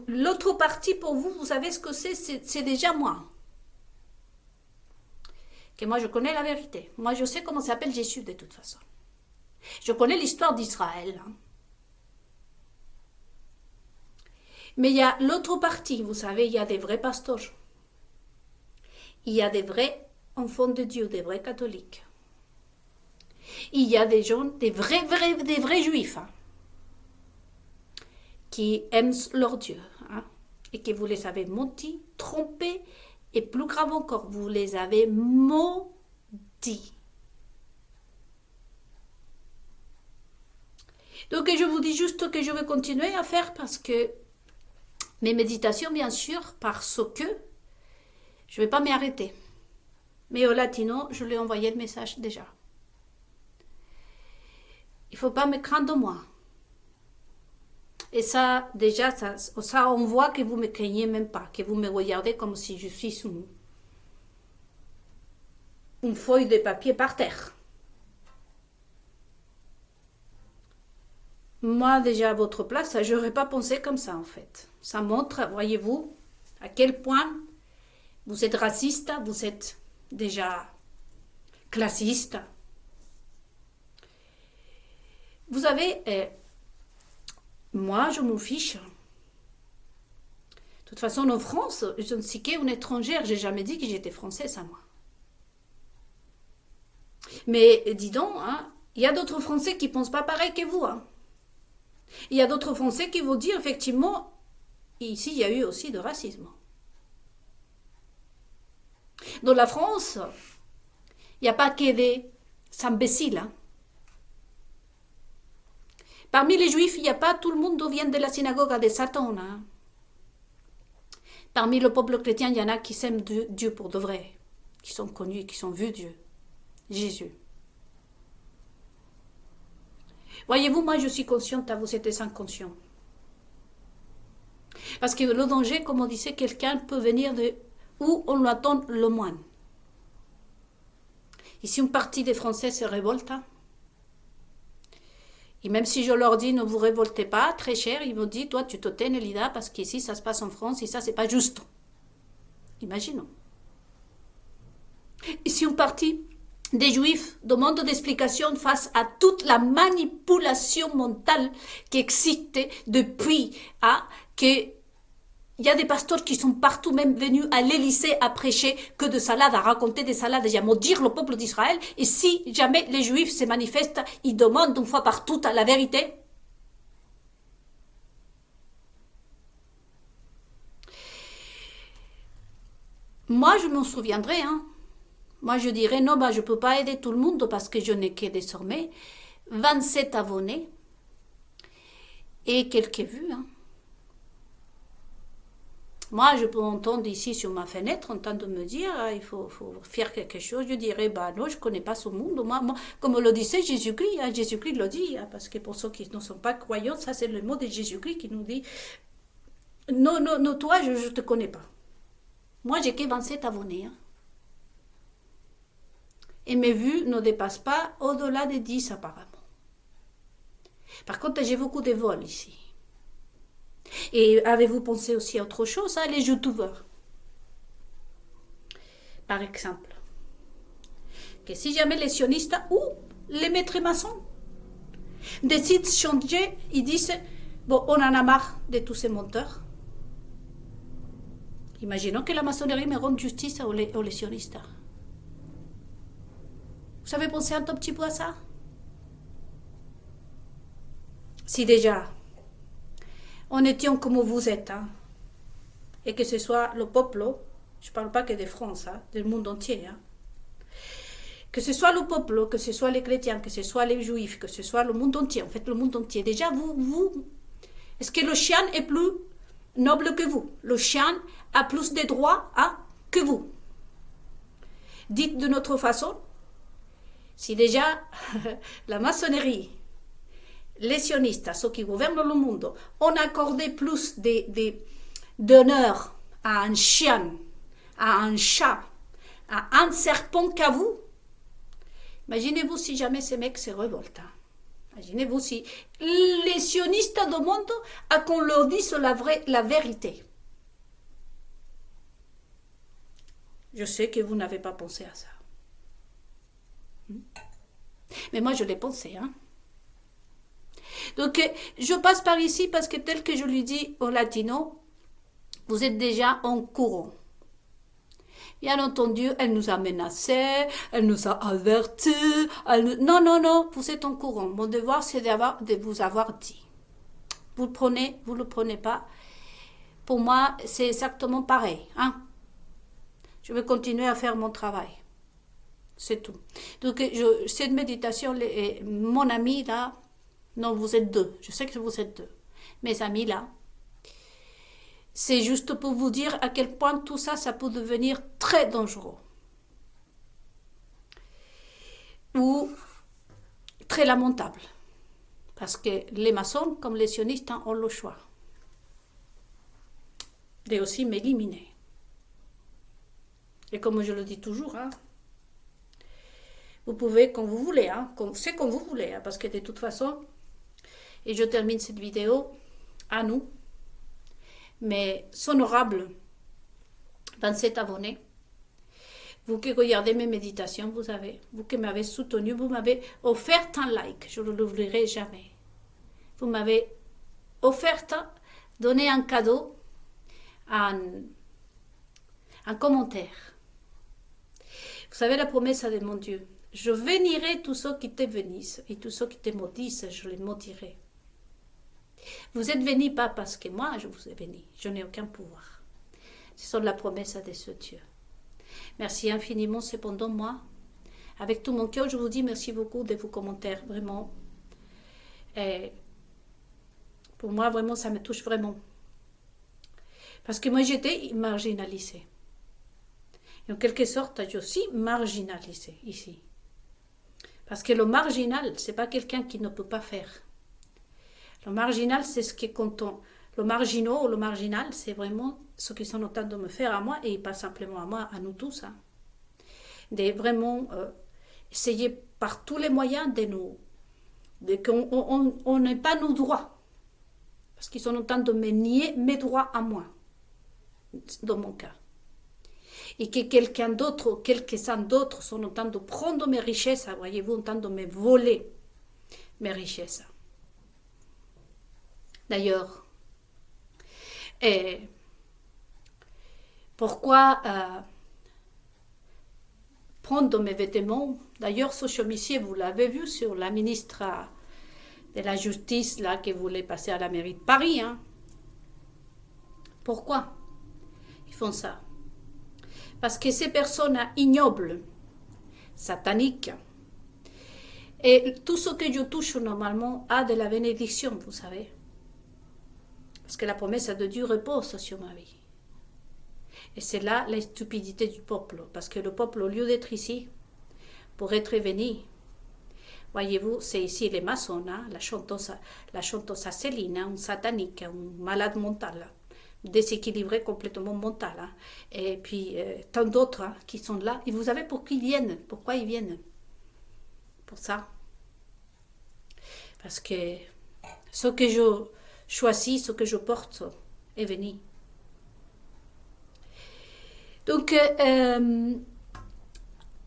A: L'autre partie, pour vous, vous savez ce que c'est déjà moi. Que moi, je connais la vérité. Moi, je sais comment s'appelle Jésus, de toute façon. Je connais l'histoire d'Israël. Hein. Mais il y a l'autre partie, vous savez, il y a des vrais pasteurs. Il y a des vrais enfants de Dieu, des vrais catholiques. Il y a des gens, des vrais juifs, hein, qui aiment leur Dieu, hein, et que vous les avez mentis, trompés, et plus grave encore, vous les avez maudits. Donc je vous dis juste que je vais continuer à faire parce que mes méditations, bien sûr, parce que je ne vais pas m'arrêter. Mais au latino, je lui ai envoyé le message déjà. Il ne faut pas me craindre moi. Et ça, déjà, ça, on voit que vous ne me craignez même pas, que vous me regardez comme si je suis une feuille de papier par terre. Moi, déjà, à votre place, je n'aurais pas pensé comme ça, en fait. Ça montre, voyez-vous, à quel point vous êtes raciste, vous êtes déjà classiste. Vous avez... moi, je m'en fiche. De toute façon, en France, je ne suis qu'une étrangère. Je n'ai jamais dit que j'étais française, à moi. Mais dis donc, hein, il y a d'autres Français qui ne pensent pas pareil que vous. Hein. Il y a d'autres Français qui vont dire, effectivement, ici, il y a eu aussi de racisme. Dans la France, il n'y a pas que des imbéciles. Hein. Parmi les Juifs, il n'y a pas tout le monde vient de la synagogue de Satan. Hein. Parmi le peuple chrétien, il y en a qui s'aiment Dieu pour de vrai, qui sont connus, qui sont vus Dieu, Jésus. Voyez-vous, moi je suis consciente, à vous êtes inconscient. Parce que le danger, comme on disait, quelqu'un peut venir de où on l'attend le moins. Ici, une partie des Français se révolte. Et même si je leur dis, ne vous révoltez pas, très cher, ils me disent, toi, tu te tais, Nelida, parce qu'ici, ça se passe en France, et ça, c'est pas juste. Imaginons. Ici, une partie des Juifs demandent des explications face à toute la manipulation mentale qui existe depuis que il y a des pasteurs qui sont partout, même venus à l'Élysée à prêcher que de salades, à raconter des salades et à maudire le peuple d'Israël. Et si jamais les Juifs se manifestent, ils demandent une fois par toutes la vérité. Moi, je m'en souviendrai. Hein. Moi, je dirais, non, je ne peux pas aider tout le monde parce que je n'ai que désormais 27 abonnés et quelques vues. Hein. Moi, je peux entendre ici sur ma fenêtre, en train de me dire, il faut faire quelque chose. Je dirais, non, je ne connais pas ce monde. Moi, comme le disait Jésus-Christ, hein, Jésus-Christ le dit, hein, parce que pour ceux qui ne sont pas croyants, ça c'est le mot de Jésus-Christ qui nous dit, non, toi, je ne te connais pas. Moi, j'ai que 27 abonnés. Hein. Et mes vues ne dépassent pas au-delà de 10 apparemment. Par contre, j'ai beaucoup de vols ici. Et avez-vous pensé aussi à autre chose, hein, les youtubeurs? Par exemple, que si jamais les sionistes ou les maîtres maçons décident de changer, ils disent, bon, on en a marre de tous ces menteurs. Imaginons que la maçonnerie me rende justice aux sionistes. Vous avez pensé un tout petit peu à ça? Si déjà, en étant comme vous êtes, hein, et que ce soit le peuple, je ne parle pas que de France, hein, du monde entier, hein, que ce soit le peuple, que ce soit les chrétiens, que ce soit les juifs, que ce soit le monde entier, en fait le monde entier, déjà vous, est-ce que le chien est plus noble que vous? Le chien a plus de droits hein, que vous. Dites de notre façon, si déjà la maçonnerie, les sionistes, ceux qui gouvernent le monde, ont accordé plus d'honneur à un chien, à un chat, à un serpent qu'à vous. Imaginez-vous si jamais ces mecs se révoltent. Imaginez-vous si les sionistes demandent à qu'on leur dise la vérité. Je sais que vous n'avez pas pensé à ça. Mais moi, je l'ai pensé, hein. Donc, je passe par ici parce que tel que je lui dis au latino, vous êtes déjà en courant. Bien entendu, elle nous a menacés, elle nous a avertis. Non, vous êtes en courant. Mon devoir, c'est de vous avoir dit. Vous le prenez pas. Pour moi, c'est exactement pareil. Hein? Je vais continuer à faire mon travail. C'est tout. Donc, cette méditation, mon ami, là, Non, vous êtes deux. Je sais que vous êtes deux. Mes amis là. C'est juste pour vous dire à quel point tout ça, ça peut devenir très dangereux. Ou très lamentable. Parce que les maçons, comme les sionistes, ont le choix de aussi m'éliminer. Et comme je le dis toujours, vous pouvez quand vous voulez, c'est comme vous voulez, parce que de toute façon, et je termine cette vidéo à nous, mais honorables 27 abonnés, vous qui regardez mes méditations, vous qui m'avez soutenu, vous m'avez offert un like, je ne l'oublierai jamais. Vous m'avez offert, donné un cadeau, un commentaire. Vous savez la promesse de mon Dieu. Je bénirai tous ceux qui te bénissent et tous ceux qui te maudissent, je les maudirai. Vous êtes bénis pas parce que moi je vous ai béni. Je n'ai aucun pouvoir. Ce sont la promesse de ce Dieu. Merci infiniment. Cependant, moi, avec tout mon cœur, je vous dis merci beaucoup de vos commentaires. Vraiment. Et pour moi, vraiment, ça me touche vraiment. Parce que moi, j'étais marginalisée. Et en quelque sorte, je suis marginalisée ici. Parce que le marginal, ce n'est pas quelqu'un qui ne peut pas faire. Le marginal, c'est ce qui quand on... Le marginaux ou le marginal, c'est vraiment ce qu'ils sont en train de me faire à moi, et pas simplement à moi, à nous tous. De vraiment essayer par tous les moyens de nous... qu'on n'ait pas nos droits. Parce qu'ils sont en train de me nier mes droits à moi, dans mon cas. Et que quelqu'un d'autre, quelques-uns d'autres sont en train de prendre mes richesses, voyez-vous, en train de me voler mes richesses. D'ailleurs, pourquoi prendre mes vêtements? D'ailleurs, ce chemisier, vous l'avez vu sur la ministre de la Justice là, qui voulait passer à la mairie de Paris. Pourquoi ils font ça? Parce que ces personnes ignobles, sataniques, et tout ce que je touche normalement a de la bénédiction, vous savez. Parce que la promesse de Dieu repose sur ma vie. Et c'est là la stupidité du peuple. Parce que le peuple, au lieu d'être ici, pour être venu, voyez-vous, c'est ici les maçons, la chanteuse Céline, un satanique, un malade mental, déséquilibré complètement mental. Et puis tant d'autres qui sont là. Et vous savez pourquoi ils viennent? Pourquoi ils viennent? Pour ça. Parce que ce que je choisis, ce que je porte est venu. Donc,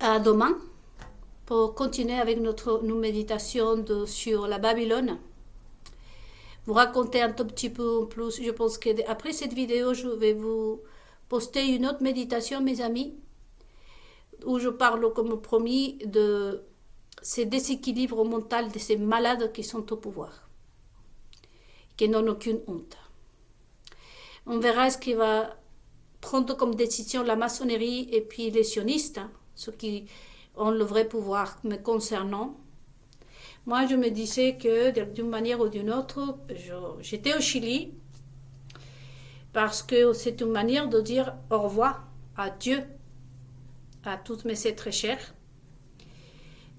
A: à demain, pour continuer avec nos méditations sur la Babylone, vous raconter un tout petit peu en plus. Je pense qu'après cette vidéo, je vais vous poster une autre méditation, mes amis, où je parle, comme promis, de ces déséquilibres mentaux, de ces malades qui sont au pouvoir, qui n'ont aucune honte. On verra ce qui va prendre comme décision la maçonnerie et puis les sionistes, ceux qui ont le vrai pouvoir me concernant. Moi, je me disais que d'une manière ou d'une autre, j'étais au Chili parce que c'est une manière de dire au revoir à Dieu, à tous mes êtres chers,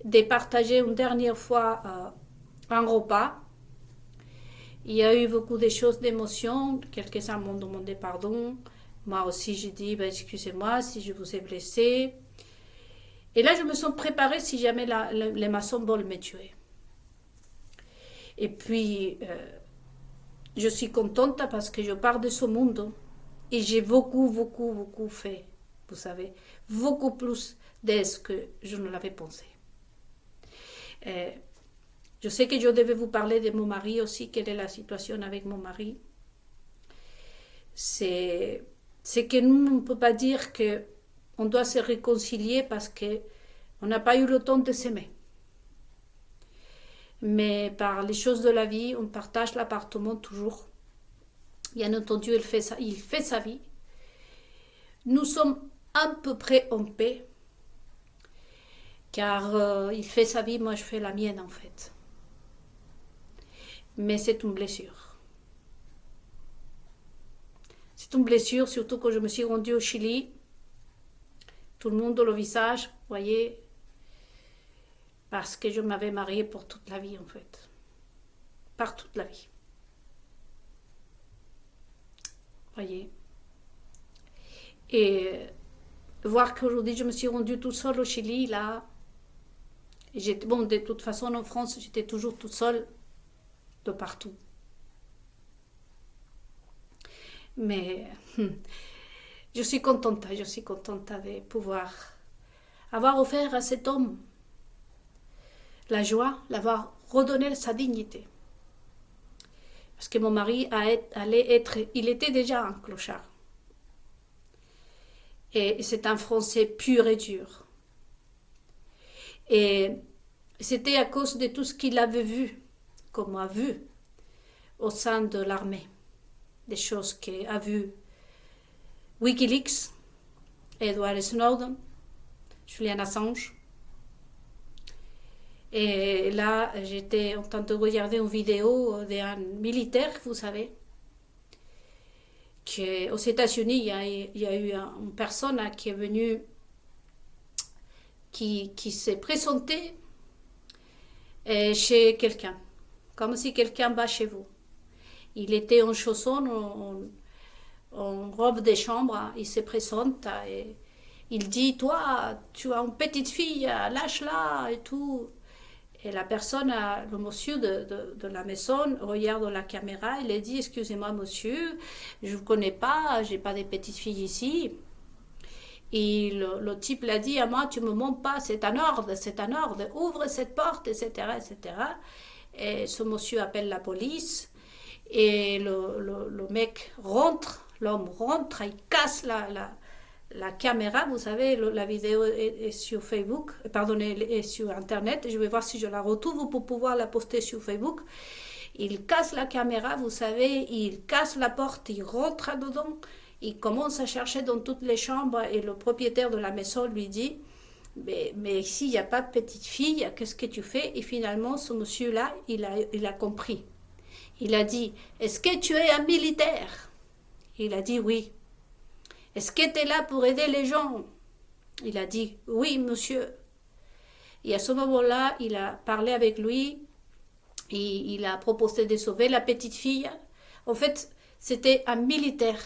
A: de partager une dernière fois un repas. Il y a eu beaucoup de choses d'émotion, quelques-uns m'ont demandé pardon, moi aussi j'ai dit excusez-moi si je vous ai blessé. Et là je me sens préparée si jamais les maçons veulent me tuer. Et puis je suis contente parce que je pars de ce monde et j'ai beaucoup fait, vous savez, beaucoup plus de ce que je ne l'avais pensé. Je sais que je devais vous parler de mon mari aussi, quelle est la situation avec mon mari. C'est que nous, on ne peut pas dire qu'on doit se réconcilier parce qu'on n'a pas eu le temps de s'aimer. Mais par les choses de la vie, on partage l'appartement toujours. Bien entendu, il fait sa vie. Nous sommes à peu près en paix, car il fait sa vie, moi je fais la mienne en fait. mais c'est une blessure. C'est une blessure, surtout quand je me suis rendue au Chili. Tout le monde dans le visage, vous voyez, parce que je m'avais mariée pour toute la vie, en fait. Par toute la vie. Vous voyez. Et voir qu'aujourd'hui, je me suis rendue toute seule au Chili, là. Bon, de toute façon, en France, j'étais toujours toute seule, de partout. Mais je suis contente de pouvoir avoir offert à cet homme la joie, l'avoir redonné sa dignité. Parce que mon mari il était déjà un clochard. Et c'est un Français pur et dur. Et c'était à cause de tout ce qu'il avait vu, qu'on a vu au sein de l'armée. Des choses qu'a vu Wikileaks, Edward Snowden, Julian Assange. Et là, j'étais en train de regarder une vidéo d'un militaire, vous savez, qu'aux États-Unis, il y a eu une personne qui est venue, qui s'est présentée chez quelqu'un, comme si quelqu'un va chez vous. Il était en chaussons, en robe de chambre, il se présente et il dit, toi, tu as une petite fille, lâche-la et tout. Et la personne, le monsieur de la maison, regarde la caméra, il dit, excusez-moi monsieur, je ne vous connais pas, je n'ai pas de petites filles ici. Et le type l'a dit, à moi, tu ne me montes pas, c'est un ordre, ouvre cette porte, etc., etc. Et ce monsieur appelle la police, et le mec rentre, l'homme rentre, il casse la caméra, vous savez, la vidéo est sur Facebook, est sur Internet, je vais voir si je la retrouve pour pouvoir la poster sur Facebook. Il casse la caméra, vous savez, il casse la porte, il rentre dedans, il commence à chercher dans toutes les chambres et le propriétaire de la maison lui dit mais ici il n'y a pas de petite fille, qu'est-ce que tu fais? Et finalement ce monsieur-là, il a compris. Il a dit, est-ce que tu es un militaire? Il a dit oui. Est-ce que tu es là pour aider les gens? Il a dit oui, monsieur. Et à ce moment-là, il a parlé avec lui et il a proposé de sauver la petite fille. En fait, c'était un militaire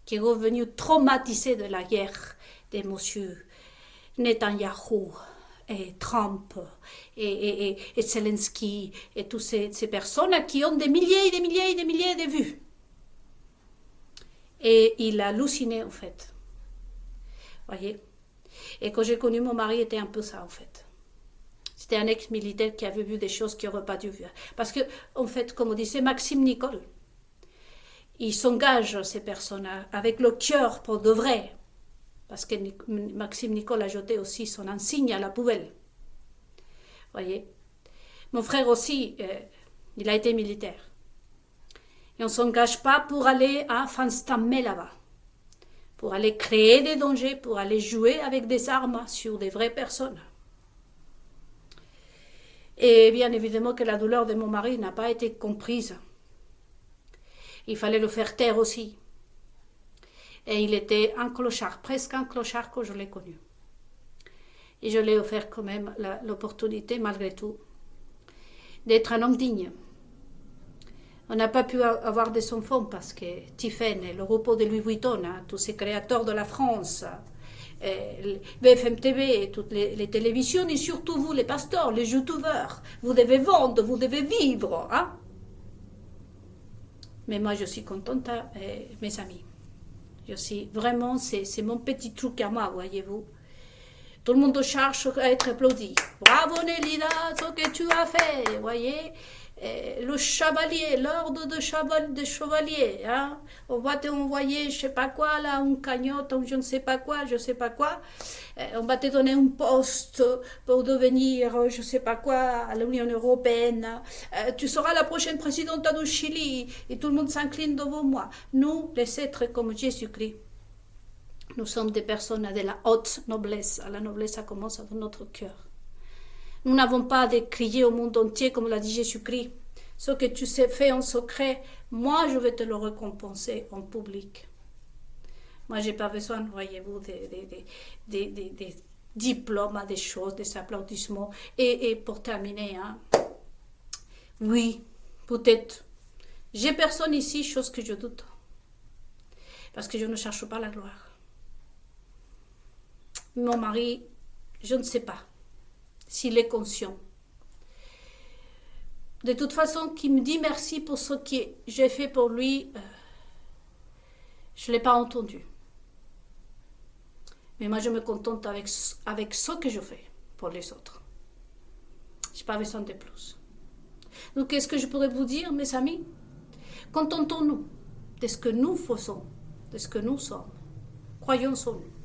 A: qui est revenu traumatisé de la guerre de monsieur Netanyahou et Trump et Zelensky et toutes ces personnes qui ont des milliers et des milliers et des milliers de vues. Et il a halluciné en fait. Voyez. Et quand j'ai connu mon mari, était un peu ça en fait. C'était un ex-militaire qui avait vu des choses qu'il n'aurait pas dû voir. Parce que, en fait, comme on disait Maxime Nicole, il s'engage, ces personnes, avec le cœur pour de vrai. Parce que Maxime Nicole a jeté aussi son insigne à la poubelle. Voyez. Mon frère aussi, il a été militaire. Et on ne s'engage pas pour aller à Fanstammé là-bas. Pour aller créer des dangers, pour aller jouer avec des armes sur des vraies personnes. Et bien évidemment que la douleur de mon mari n'a pas été comprise. Il fallait le faire taire aussi. Et il était un clochard, presque un clochard quand je l'ai connu. Et je lui ai offert quand même l'opportunité, malgré tout, d'être un homme digne. On n'a pas pu avoir des enfants parce que Tiffen, le repos de Louis Vuitton, tous ces créateurs de la France, BFM TV, toutes les télévisions, et surtout vous, les pasteurs, les youtubeurs, vous devez vendre, vous devez vivre. Hein? Mais moi, je suis contente, mes amis. Je suis vraiment, c'est mon petit truc à moi, voyez-vous. Tout le monde cherche à être applaudi. Bravo Nélida, ce que tu as fait, voyez. Le chevalier, l'ordre de chevalier, hein? On va t'envoyer, je sais pas quoi, là, une cagnotte, je ne sais pas quoi, on va te donner un poste pour devenir, je sais pas quoi, à l'Union européenne. Tu seras la prochaine présidente du Chili et tout le monde s'incline devant moi. Nous, les êtres comme Jésus-Christ, nous sommes des personnes de la haute noblesse. La noblesse, ça commence dans notre cœur. Nous n'avons pas de crier au monde entier, comme l'a dit Jésus-Christ. Ce que tu sais fait en secret, moi, je vais te le récompenser en public. Moi, je n'ai pas besoin, voyez-vous, des diplômes, des choses, des applaudissements. Et pour terminer, hein, oui, peut-être, j'ai personne ici, chose que je doute. Parce que je ne cherche pas la gloire. Mon mari, je ne sais pas s'il est conscient. De toute façon, qu'il me dit merci pour ce que j'ai fait pour lui, je ne l'ai pas entendu. Mais moi, je me contente avec ce que je fais pour les autres. Je n'ai pas besoin de plus. Donc, qu'est-ce que je pourrais vous dire, mes amis? Contentons-nous de ce que nous faisons, de ce que nous sommes. Croyons en nous.